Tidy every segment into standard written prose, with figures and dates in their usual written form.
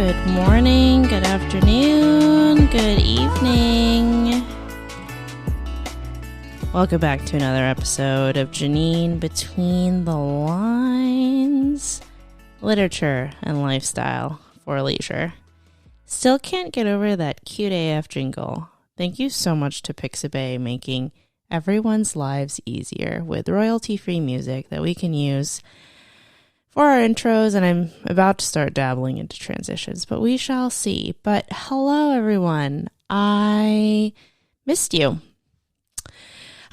Good morning, good afternoon, good evening. Welcome back to another episode of Janine Between the Lines, literature and lifestyle for leisure. Still can't get over that cute AF jingle. Thank you so much to Pixabay making everyone's lives easier with royalty-free music that we can use for our intros, and I'm about to start dabbling into transitions, but we shall see. But hello, everyone. I missed you.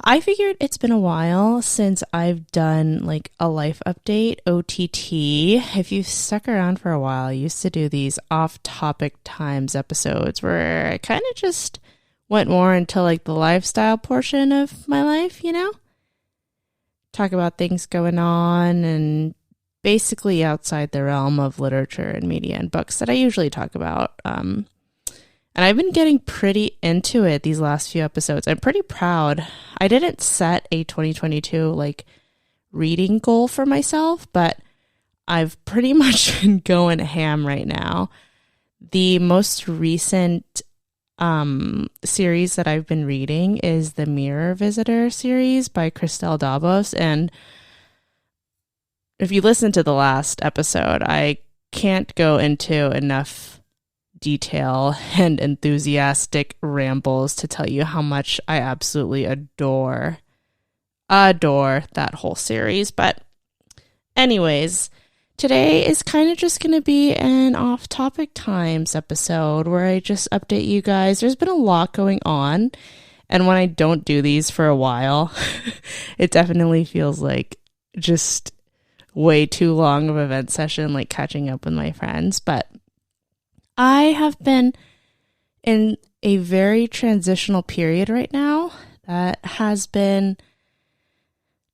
I figured it's been a while since I've done like a life update, OTT. If you've stuck around for a while, I used to do these off-topic times episodes where I kind of just went more into like the lifestyle portion of my life, you know? Talk about things going on and basically outside the realm of literature and media and books that I usually talk about. And I've been getting pretty into it these last few episodes. I'm pretty proud. I didn't set a 2022 like reading goal for myself, but I've pretty much been going ham right now. The most recent series that I've been reading is the Mirror Visitor series by Christelle Davos, and if you listen to the last episode, I can't go into enough detail and enthusiastic rambles to tell you how much I absolutely adore that whole series. But anyways, today is kind of just going to be an off-topic times episode where I just update you guys. There's been a lot going on, and when I don't do these for a while, it definitely feels like just way too long of an event session, like catching up with my friends. But I have been in a very transitional period right now that has been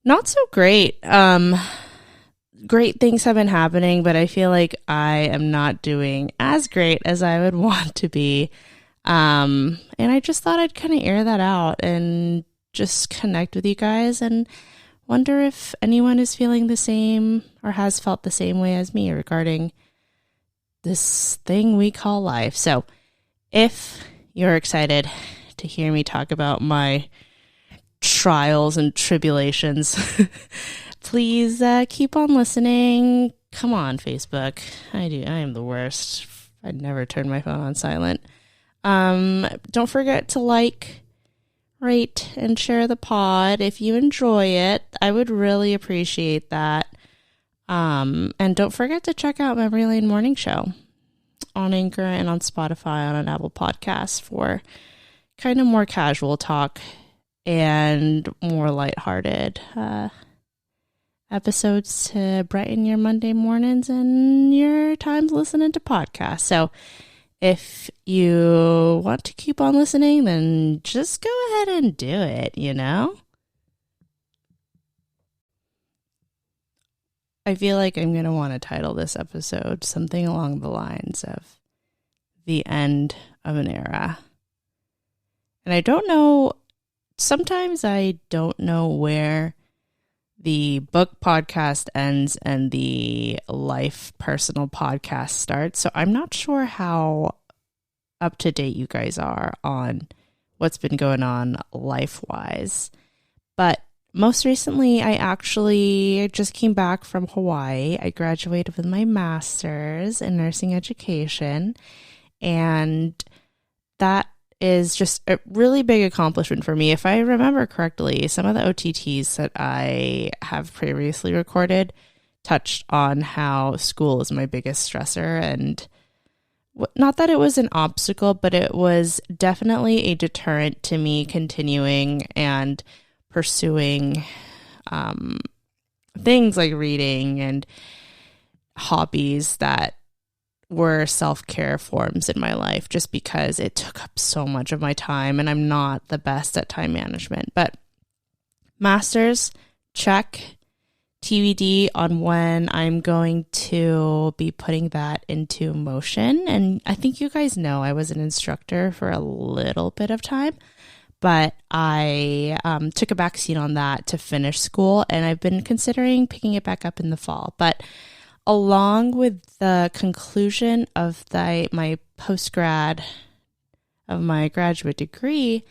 not so great. Great things have been happening, but I feel like I am not doing as great as I would want to be. And I just thought I'd kind of air that out and just connect with you guys and wonder if anyone is feeling the same or has felt the same way as me regarding this thing we call life. So if you're excited to hear me talk about my trials and tribulations, please keep on listening. Come on, Facebook. I am the worst. I never turn my phone on silent. Don't forget to like, rate, and share the pod if you enjoy it. I would really appreciate that. And don't forget to check out Memory Lane Morning Show on Anchor and on Spotify on an Apple Podcast for kind of more casual talk and more lighthearted episodes to brighten your Monday mornings and your times listening to podcasts. So if you want to keep on listening, then just go ahead and do it, you know? I feel like I'm going to want to title this episode something along the lines of The End of an Era. And I don't know, sometimes I don't know where the book podcast ends and the life personal podcast starts. So I'm not sure how up to date you guys are on what's been going on life-wise. But most recently, I actually just came back from Hawaii. I graduated with my master's in nursing education, and that is just a really big accomplishment for me. If I remember correctly, some of the OTTs that I have previously recorded touched on how school is my biggest stressor, and not that it was an obstacle, but it was definitely a deterrent to me continuing and pursuing things like reading and hobbies that were self-care forms in my life, just because it took up so much of my time and I'm not the best at time management. But master's, check. TBD on when I'm going to be putting that into motion. And I think you guys know I was an instructor for a little bit of time, but I took a backseat on that to finish school, and I've been considering picking it back up in the fall. But along with the conclusion of my postgrad of my graduate degree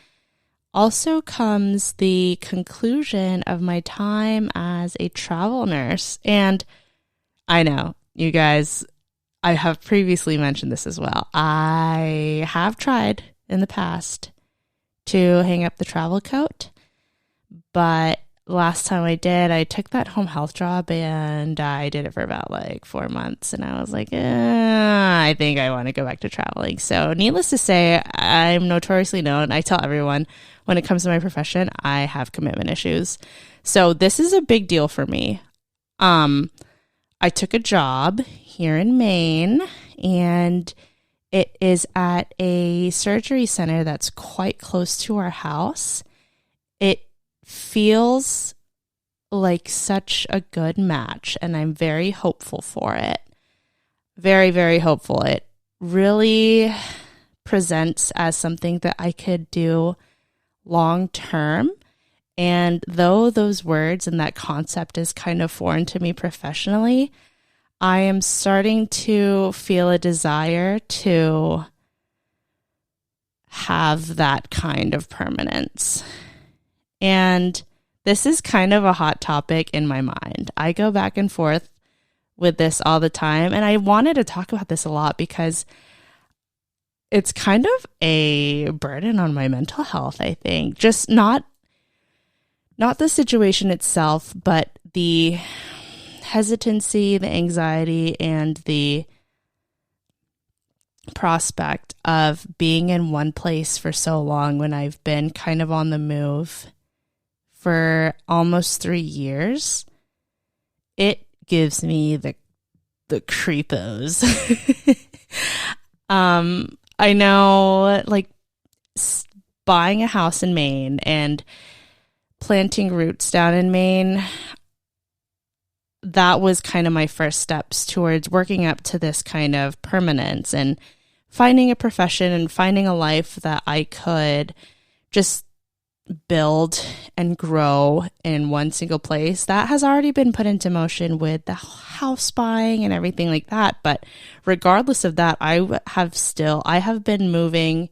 also comes the conclusion of my time as a travel nurse. And I know, you guys, I have previously mentioned this as well. I have tried in the past to hang up the travel coat, but last time I did, I took that home health job and I did it for about 4 months, and I was like, I think I want to go back to traveling. So needless to say, I'm notoriously known. I tell everyone when it comes to my profession, I have commitment issues. So this is a big deal for me. I took a job here in Maine, and it is at a surgery center that's quite close to our house. It feels like such a good match, and I'm very hopeful for it. Very, very hopeful. It really presents as something that I could do long term. And though those words and that concept is kind of foreign to me professionally, I am starting to feel a desire to have that kind of permanence. And this is kind of a hot topic in my mind. I go back and forth with this all the time, and I wanted to talk about this a lot because it's kind of a burden on my mental health, I think. Just not the situation itself, but the hesitancy, the anxiety, and the prospect of being in one place for so long when I've been kind of on the move for almost 3 years. It gives me the creepos. I know, buying a house in Maine and planting roots down in Maine, that was kind of my first steps towards working up to this kind of permanence and finding a profession and finding a life that I could just build and grow in one single place. That has already been put into motion with the house buying and everything like that. But regardless of that, I have been moving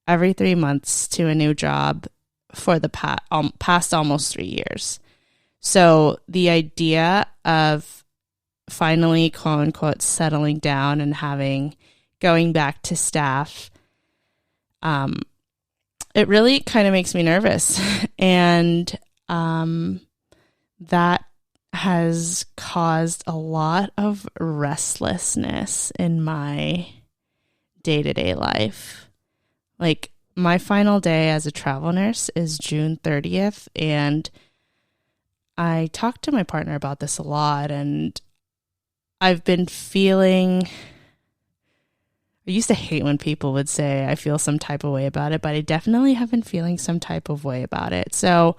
every 3 months to a new job for the past almost 3 years. So the idea of finally, quote unquote, settling down and going back to staff, it really kind of makes me nervous. And that has caused a lot of restlessness in my day-to-day life. My final day as a travel nurse is June 30th, and I talked to my partner about this a lot, and I've been feeling, I used to hate when people would say I feel some type of way about it, but I definitely have been feeling some type of way about it. So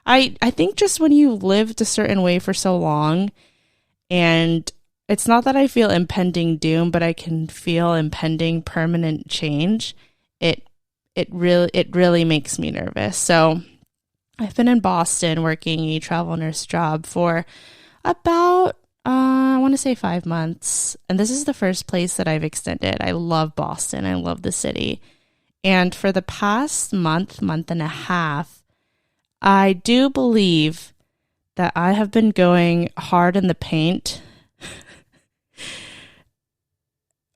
I think just when you lived a certain way for so long, and it's not that I feel impending doom, but I can feel impending permanent change, it really makes me nervous. So I've been in Boston working a travel nurse job for about, I want to say 5 months. And this is the first place that I've extended. I love Boston. I love the city. And for the past month and a half, I do believe that I have been going hard in the paint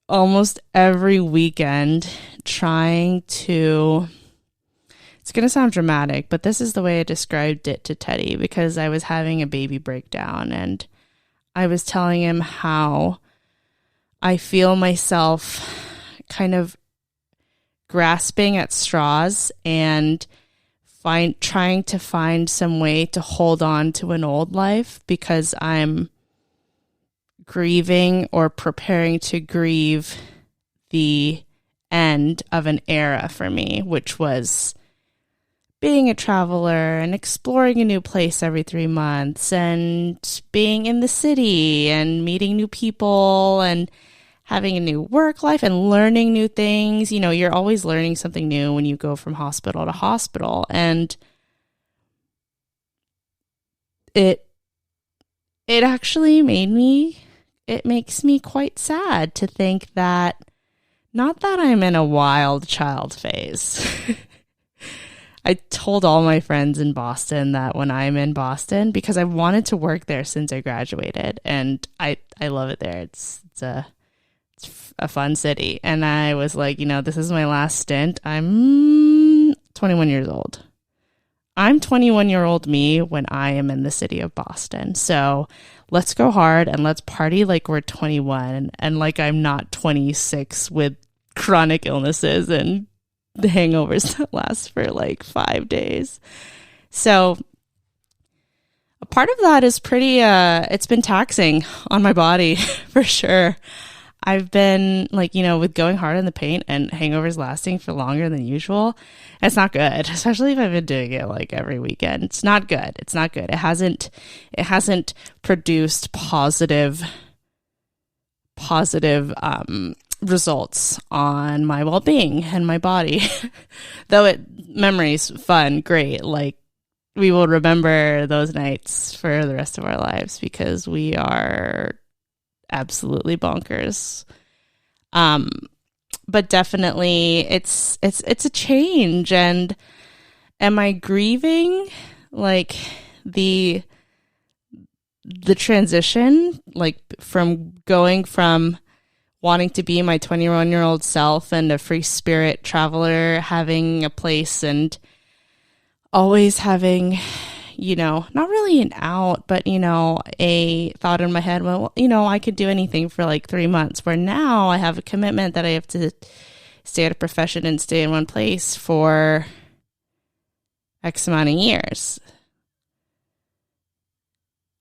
almost every weekend, trying to, it's going to sound dramatic, but this is the way I described it to Teddy, because I was having a baby breakdown, and I was telling him how I feel myself kind of grasping at straws and trying to find some way to hold on to an old life, because I'm grieving or preparing to grieve the end of an era for me, which was being a traveler and exploring a new place every 3 months and being in the city and meeting new people and having a new work life and learning new things. You're always learning something new when you go from hospital to hospital. And it actually made me it makes me quite sad to think that, not that I'm in a wild child phase. I told all my friends in Boston that when I'm in Boston, because I wanted to work there since I graduated, and I love it there. It's a fun city. And I was like, this is my last stint. I'm 21 years old. I'm 21-year-old me when I am in the city of Boston. So let's go hard and let's party like we're 21 and like I'm not 26 with chronic illnesses and the hangovers that last for like 5 days. So a part of that is pretty, it's been taxing on my body for sure. I've been with going hard in the paint and hangovers lasting for longer than usual. It's not good, especially if I've been doing it like every weekend. It's not good. It's not good. It hasn't produced positive results on my well-being and my body. Though memories, fun, great. Like, we will remember those nights for the rest of our lives because we are absolutely bonkers. But definitely it's a change. And am I grieving like the transition, like from going from wanting to be my 21-year-old self and a free spirit traveler, having a place and always having, not really an out, but, a thought in my head, well, I could do anything for like 3 months, where now I have a commitment that I have to stay at a profession and stay in one place for X amount of years.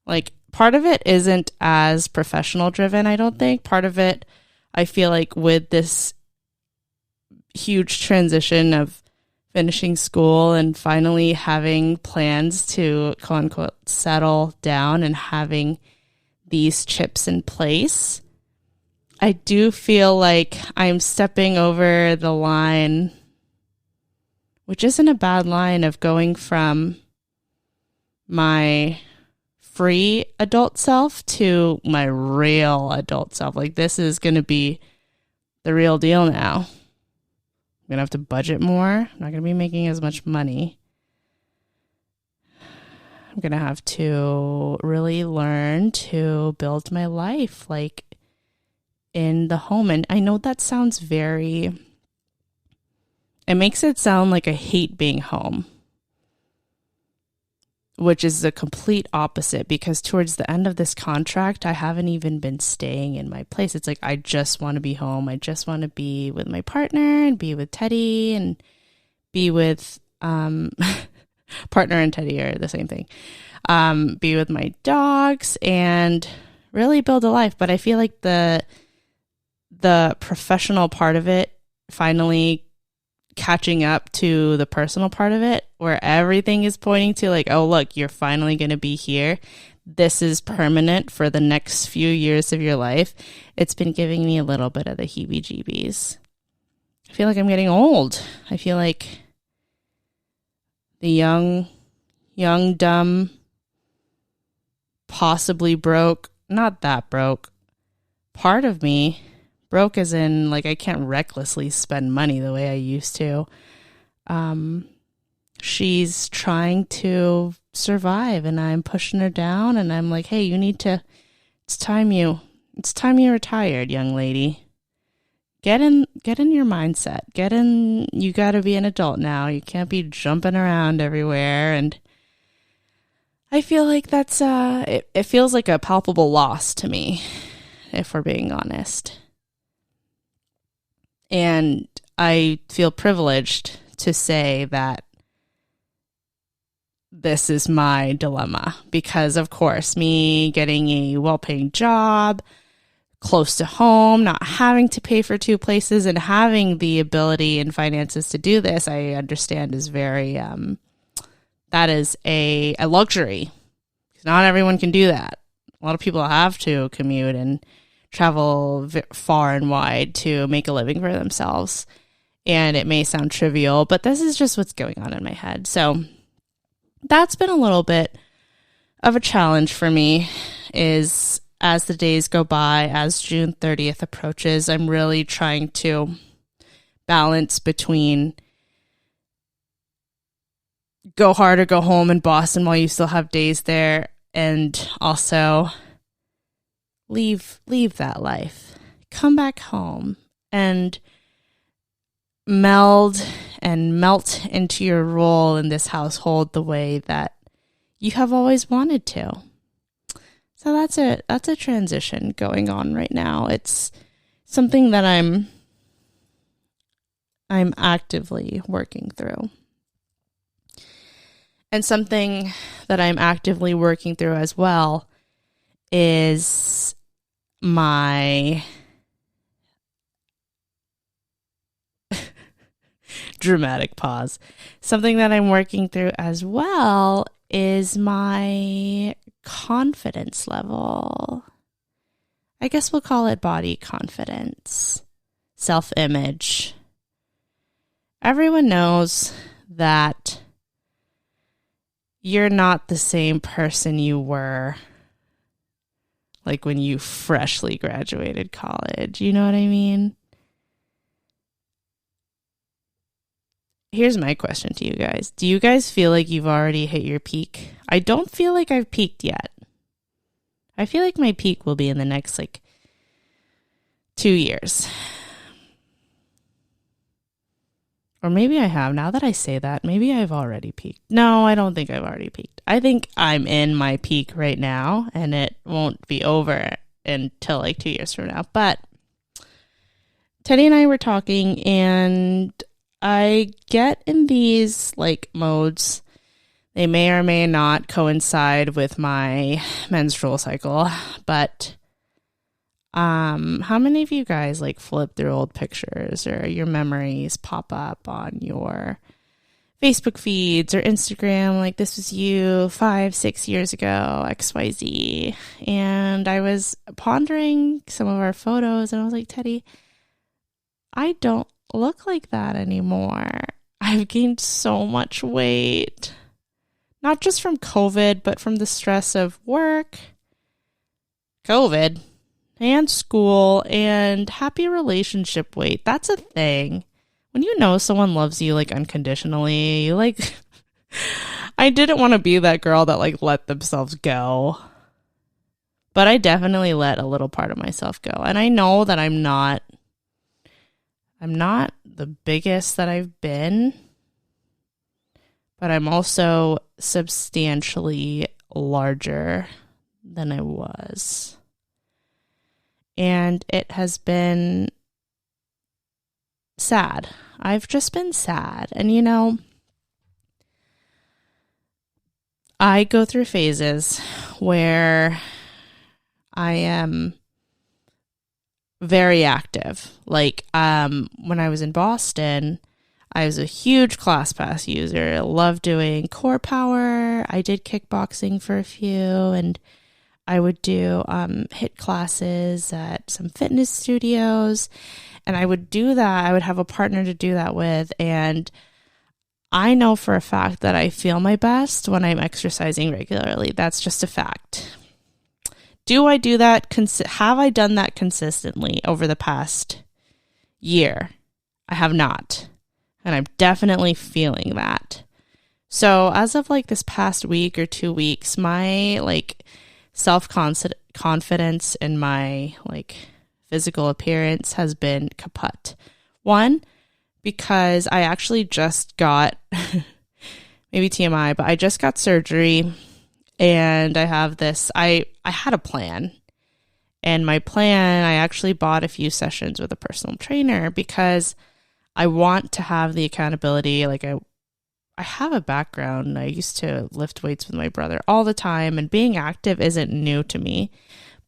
Like, part of it isn't as professional driven, I don't think. Part of it, I feel like with this huge transition of finishing school and finally having plans to quote unquote settle down and having these chips in place, I do feel like I'm stepping over the line, which isn't a bad line, of going from my free adult self to my real adult self. Like, this is going to be the real deal now. I'm going to have to budget more. I'm not going to be making as much money. I'm going to have to really learn to build my life like in the home. And I know that sounds it makes it sound like I hate being home, which is the complete opposite, because towards the end of this contract, I haven't even been staying in my place. It's like, I just want to be home. I just want to be with my partner and be with Teddy and be with, partner and Teddy are the same thing. Be with my dogs and really build a life. But I feel like the professional part of it finally catching up to the personal part of it, where everything is pointing to like, oh, look, you're finally going to be here. This is permanent for the next few years of your life. It's been giving me a little bit of the heebie-jeebies. I feel like I'm getting old. I feel like the young, dumb, possibly broke, not that broke, part of me, broke as in like I can't recklessly spend money the way I used to. She's trying to survive and I'm pushing her down and I'm like, hey, it's time you retired, young lady. Get in your mindset. You got to be an adult now. You can't be jumping around everywhere. And I feel like that's, it feels like a palpable loss to me, if we're being honest. And I feel privileged to say that this is my dilemma because, of course, me getting a well-paying job close to home, not having to pay for two places and having the ability and finances to do this, I understand is very, that is a luxury. Not everyone can do that. A lot of people have to commute and travel far and wide to make a living for themselves. And it may sound trivial, but this is just what's going on in my head. So that's been a little bit of a challenge for me, is as the days go by, as June 30th approaches, I'm really trying to balance between go hard or go home in Boston while you still have days there, and also leave that life. Come back home and meld and melt into your role in this household the way that you have always wanted to. So that's a transition going on right now. It's something that I'm actively working through. And something that I'm actively working through as well is my dramatic pause. Something that I'm working through as well is my confidence level. I guess we'll call it body confidence, self-image. Everyone knows that you're not the same person you were like when you freshly graduated college. You know what I mean? Here's my question to you guys. Do you guys feel like you've already hit your peak? I don't feel like I've peaked yet. I feel like my peak will be in the next 2 years. Or maybe I have. Now that I say that, maybe I've already peaked. No, I don't think I've already peaked. I think I'm in my peak right now, and it won't be over until 2 years from now. But Teddy and I were talking, and I get in these modes. They may or may not coincide with my menstrual cycle, but how many of you guys flip through old pictures, or your memories pop up on your Facebook feeds or Instagram? This was you 5-6 years ago, XYZ. And I was pondering some of our photos, and I was like, Teddy, I don't look like that anymore. I've gained so much weight, not just from COVID, but from the stress of work, COVID, and school, and happy relationship weight. That's a thing. When you know someone loves you unconditionally, I didn't want to be that girl that let themselves go. But I definitely let a little part of myself go. And I know that I'm not the biggest that I've been, but I'm also substantially larger than I was. And it has been sad. I've just been sad. And I go through phases where I am very active. When I was in Boston, I was a huge ClassPass user. I loved doing core power. I did kickboxing for a few, and I would do HIIT classes at some fitness studios, and I would do that. I would have a partner to do that with, and I know for a fact that I feel my best when I'm exercising regularly. That's just a fact. Do I do that? Have I done that consistently over the past year? I have not. And I'm definitely feeling that. So as of this past week or 2 weeks, my self-confidence in my physical appearance has been kaput. One, because I actually just got, maybe TMI, but I just got surgery. And I have this, I had a plan. And my plan, I actually bought a few sessions with a personal trainer because I want to have the accountability. I have a background. I used to lift weights with my brother all the time, and being active isn't new to me,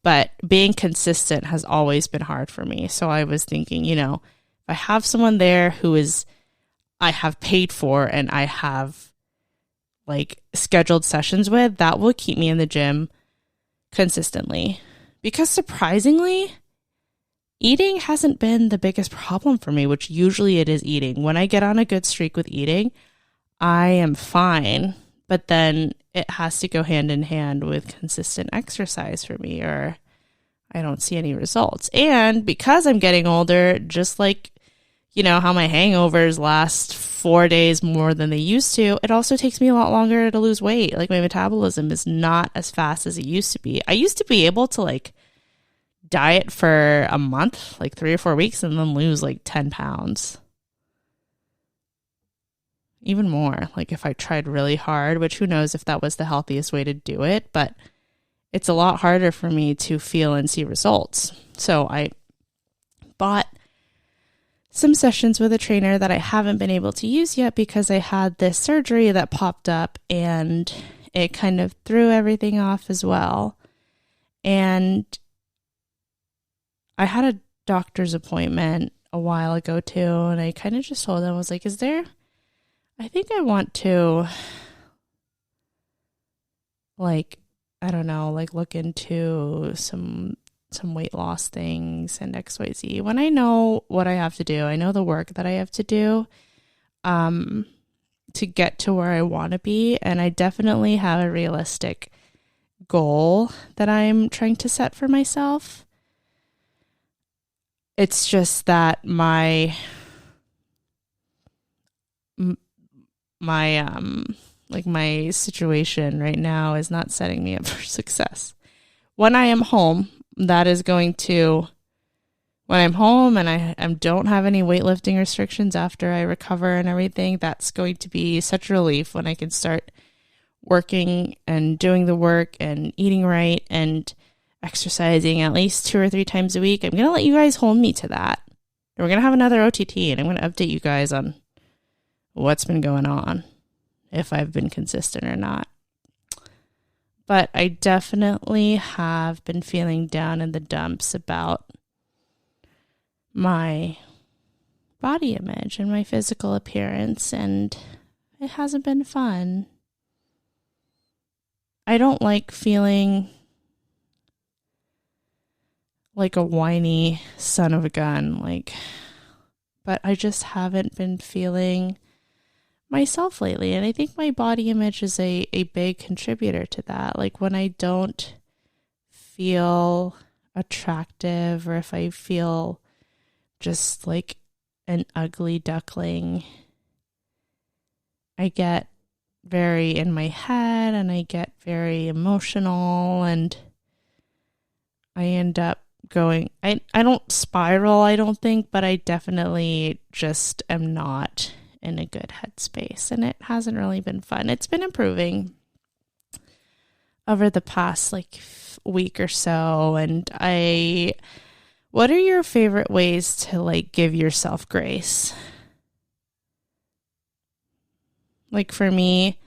but being consistent has always been hard for me. So I was thinking, if I have someone there who I have paid for and I have scheduled sessions with, that will keep me in the gym consistently. Because surprisingly, eating hasn't been the biggest problem for me, which usually it is eating. When I get on a good streak with eating, I am fine, but then it has to go hand in hand with consistent exercise for me, or I don't see any results. And because I'm getting older, just like, how my hangovers last 4 days more than they used to, it also takes me a lot longer to lose weight. Like, my metabolism is not as fast as it used to be. I used to be able to like diet for a month, like 3 or 4 weeks, and then lose like 10 pounds. Even more, like if I tried really hard, which who knows if that was the healthiest way to do it, but it's a lot harder for me to feel and see results. So I bought some sessions with a trainer that I haven't been able to use yet because I had this surgery that popped up and it kind of threw everything off as well. And I had a doctor's appointment a while ago too, and I kind of just told them, I was like, I think I want to look into some weight loss things and XYZ. When I know what I have to do, I know the work that I have to do to get to where I want to be. And I definitely have a realistic goal that I'm trying to set for myself. It's just that my situation right now is not setting me up for success. When I am home, when I'm home and I don't have any weightlifting restrictions after I recover and everything, that's going to be such a relief when I can start working and doing the work and eating right and exercising at least 2 or 3 times a week. I'm going to let you guys hold me to that. We're going to have another OTT and I'm going to update you guys on what's been going on, if I've been consistent or not. But I definitely have been feeling down in the dumps about my body image and my physical appearance, and it hasn't been fun. I don't like feeling like a whiny son of a gun, but I just haven't been feeling myself lately. And I think my body image is a big contributor to that. Like when I don't feel attractive, or if I feel just like an ugly duckling, I get very in my head and I get very emotional, and I end up going, I don't spiral, I don't think, but I definitely just am not in a good headspace, and it hasn't really been fun. It's been improving over the past week or so. And what are your favorite ways to give yourself grace? For me,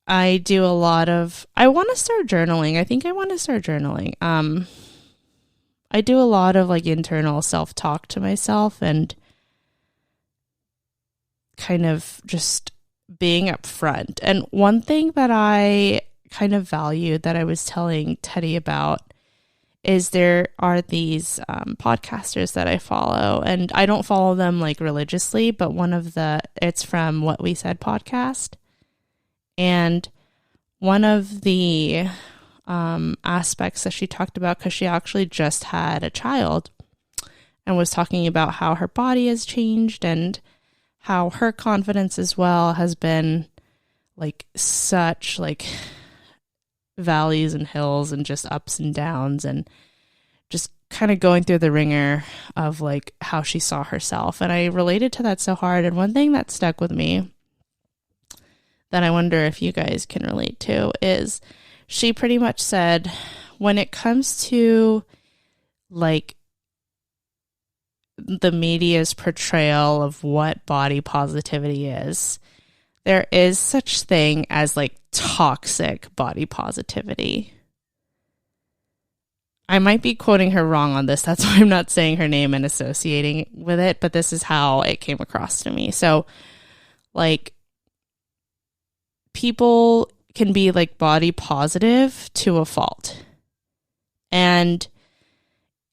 I do a lot of, I want to start journaling. I think I want to start journaling. I do a lot of internal self-talk to myself and kind of just being upfront. And one thing that I kind of valued that I was telling Teddy about is there are these podcasters that I follow, and I don't follow them religiously, but it's from What We Said podcast. And one of the aspects that she talked about, because she actually just had a child and was talking about how her body has changed and how her confidence as well has been such valleys and hills and just ups and downs, and just kind of going through the ringer of how she saw herself. And I related to that so hard. And one thing that stuck with me that I wonder if you guys can relate to is she pretty much said, when it comes to the media's portrayal of what body positivity is, there is such thing as toxic body positivity. I might be quoting her wrong on this. That's why I'm not saying her name and associating with it, but this is how it came across to me. So people can be body positive to a fault. And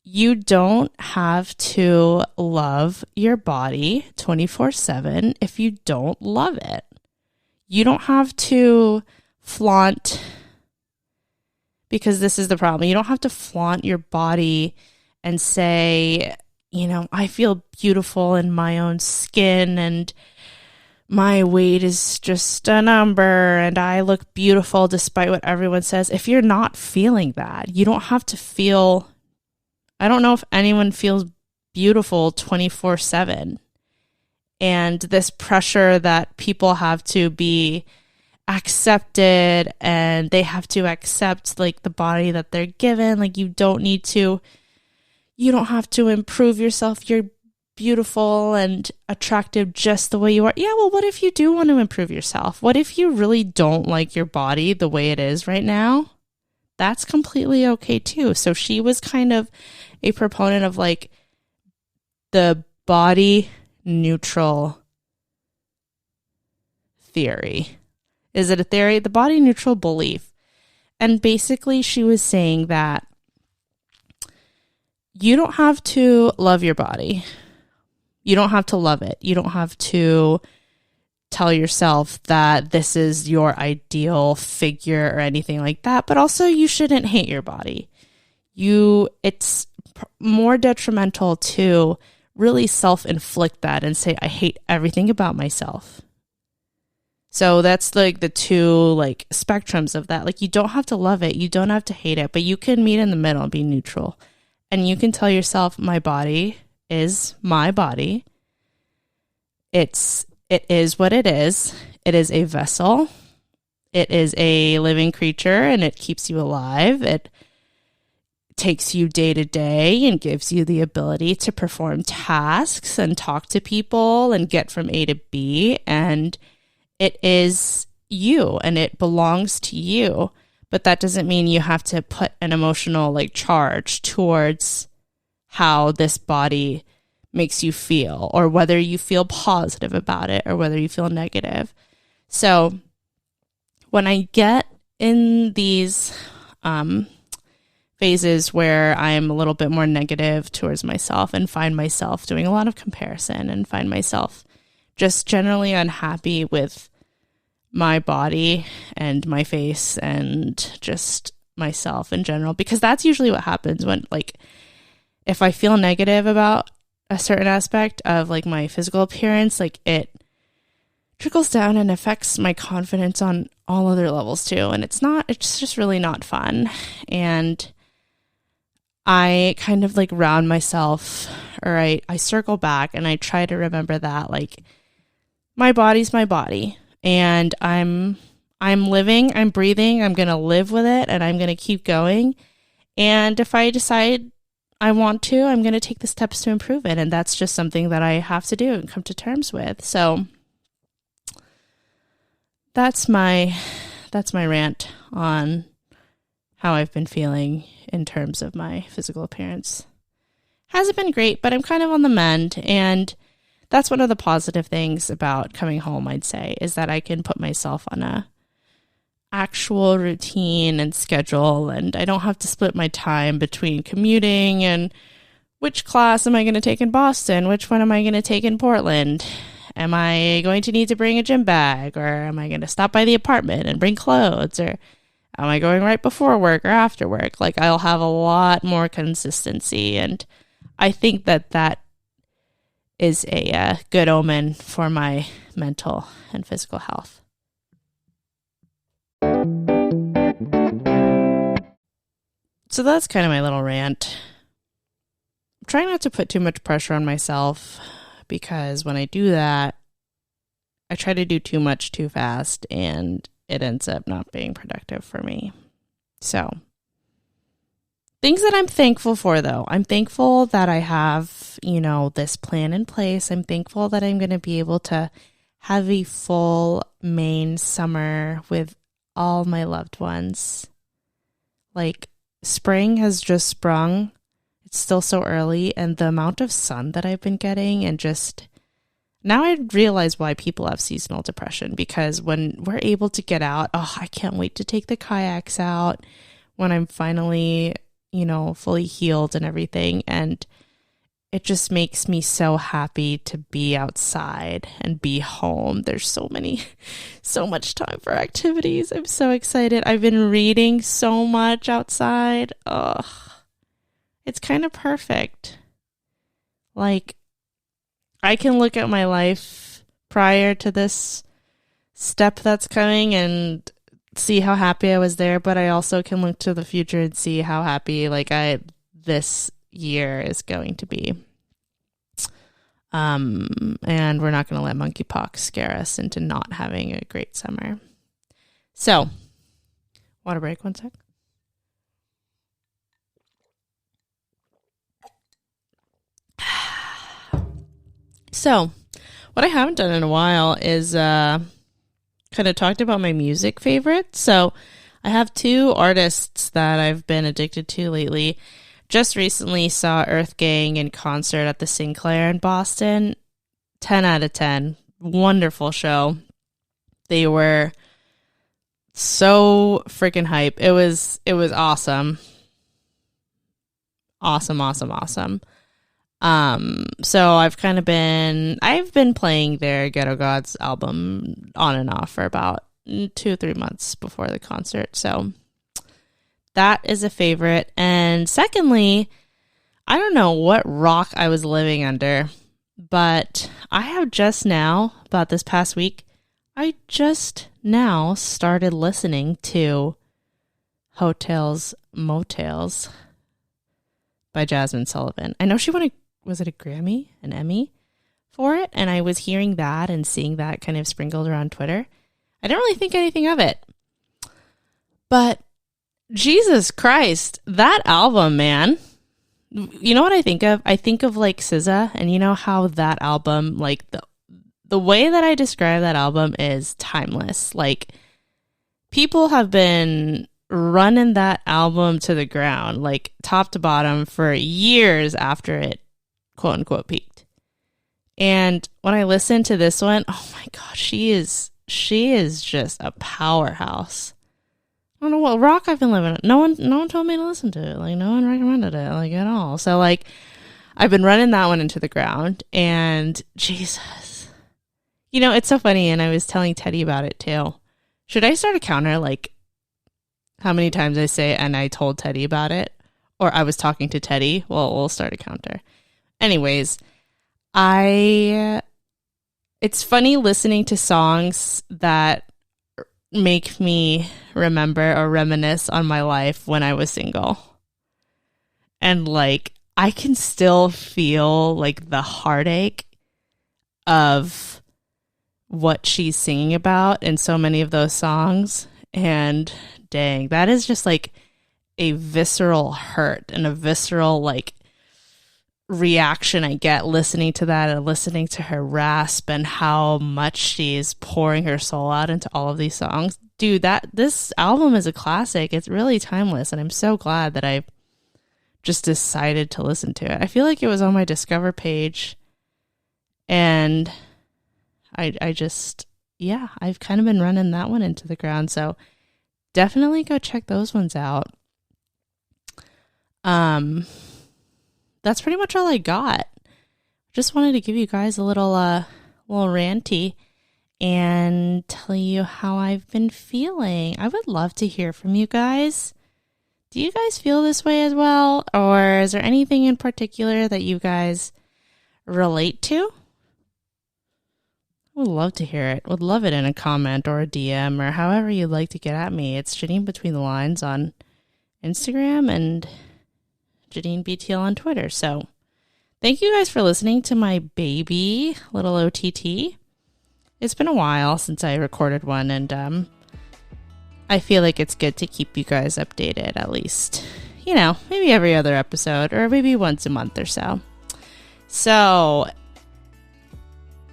you don't have to love your body 24/7 if you don't love it. You don't have to flaunt because this is the problem. You don't have to flaunt your body and say, I feel beautiful in my own skin and my weight is just a number and I look beautiful despite what everyone says. If you're not feeling that, you don't have to feel, I don't know if anyone feels beautiful 24/7. And this pressure that people have to be accepted and they have to accept like the body that they're given. Like you don't have to improve yourself. You're beautiful and attractive just the way you are. Yeah, well, what if you do want to improve yourself? What if you really don't like your body the way it is right now? That's completely okay too. So she was kind of a proponent of like the body neutral theory. Is it a theory? The body neutral belief. And basically she was saying that you don't have to love your body. You don't have to love it. You don't have to tell yourself that this is your ideal figure or anything like that. But also you shouldn't hate your body. It's more detrimental to really self-inflict that and say, I hate everything about myself. So that's like the two like spectrums of that. Like you don't have to love it. You don't have to hate it, but you can meet in the middle and be neutral. And you can tell yourself, my body is my body. It is what it is. It is a vessel. It is a living creature and it keeps you alive. It takes you day to day and gives you the ability to perform tasks and talk to people and get from A to B. And it is you and it belongs to you. But that doesn't mean you have to put an emotional like charge towards how this body makes you feel or whether you feel positive about it or whether you feel negative. So when I get in these phases where I'm a little bit more negative towards myself and find myself doing a lot of comparison and find myself just generally unhappy with my body and my face and just myself in general, because that's usually what happens when like if I feel negative about a certain aspect of like my physical appearance, like it trickles down and affects my confidence on all other levels too. And it's just really not fun. And I kind of like round myself, or I circle back and I try to remember that like my body's my body and I'm living, I'm breathing, I'm going to live with it and I'm going to keep going. And if I decide I want to, I'm going to take the steps to improve it. And that's just something that I have to do and come to terms with. So that's my rant on how I've been feeling in terms of my physical appearance. Hasn't been great, but I'm kind of on the mend. And that's one of the positive things about coming home, I'd say, is that I can put myself on a actual routine and schedule, and I don't have to split my time between commuting and which class am I going to take in Boston, which one am I going to take in Portland, am I going to need to bring a gym bag, or am I going to stop by the apartment and bring clothes, or am I going right before work or after work? Like I'll have a lot more consistency, and I think that is a good omen for my mental and physical health. So that's kind of my little rant. I'm trying not to put too much pressure on myself, because when I do that, I try to do too much too fast and it ends up not being productive for me. So things that I'm thankful for, though. I'm thankful that I have, this plan in place. I'm thankful that I'm going to be able to have a full Maine summer with all my loved ones. Like, spring has just sprung. It's still so early, and the amount of sun that I've been getting, and just now I realize why people have seasonal depression, because when we're able to get out, I can't wait to take the kayaks out when I'm finally, fully healed and everything. And it just makes me so happy to be outside and be home. There's so much time for activities. I'm so excited. I've been reading so much outside. Ugh. It's kind of perfect. Like, I can look at my life prior to this step that's coming and see how happy I was there, but I also can look to the future and see how happy this year is going to be. And we're not going to let monkeypox scare us into not having a great summer. So, water break 1 sec. So, what I haven't done in a while is kind of talked about my music favorites. So, I have 2 artists that I've been addicted to lately. Just recently saw Earth Gang in concert at the Sinclair in Boston. 10 out of 10. Wonderful show. They were so freaking hype. It was awesome. Awesome. So I've been playing their Ghetto Gods album on and off for about 2-3 months before the concert. So that is a favorite. And secondly, I don't know what rock I was living under, but I have just now, about this past week, I just now started listening to Hotels Motels by Jasmine Sullivan. I know she won was it a Grammy, an Emmy for it? And I was hearing that and seeing that kind of sprinkled around Twitter. I didn't really think anything of it. But Jesus Christ, that album, man. You know what I think of? I think of like SZA, and you know how that album, like the way that I describe that album is timeless. Like, people have been running that album to the ground, like top to bottom, for years after it, quote unquote, peaked. And when I listen to this one, oh my God, she is just a powerhouse. I don't know what rock I've been living in. No one told me to listen to it. Like, no one recommended it, like, at all. So, like, I've been running that one into the ground, and Jesus. You know, it's so funny, and I was telling Teddy about it, too. Should I start a counter, like, how many times I say, and I told Teddy about it? Or I was talking to Teddy? Well, we'll start a counter. Anyways, it's funny listening to songs that make me remember or reminisce on my life when I was single. And like, I can still feel like the heartache of what she's singing about in so many of those songs. And dang, that is just like a visceral hurt and a visceral like reaction I get listening to that and listening to her rasp and how much she's pouring her soul out into all of these songs. Dude, this album is a classic. It's really timeless, and I'm so glad that I just decided to listen to it. I feel like it was on my Discover page, and I just, yeah, I've kind of been running that one into the ground, so definitely go check those ones out. That's pretty much all I got. Just wanted to give you guys a little ranty and tell you how I've been feeling. I would love to hear from you guys. Do you guys feel this way as well? Or is there anything in particular that you guys relate to? I would love to hear it. Would love it in a comment or a DM or however you'd like to get at me. It's Janine Between the Lines on Instagram and Janine BTL on Twitter. So thank you guys for listening to my baby little OTT. It's been a while since I recorded one, and I feel like it's good to keep you guys updated, at least, you know, maybe every other episode or maybe once a month or so. So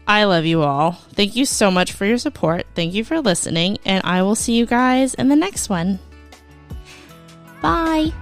I love you all. Thank you so much for your support. Thank you for listening, and I will see you guys in the next one. Bye.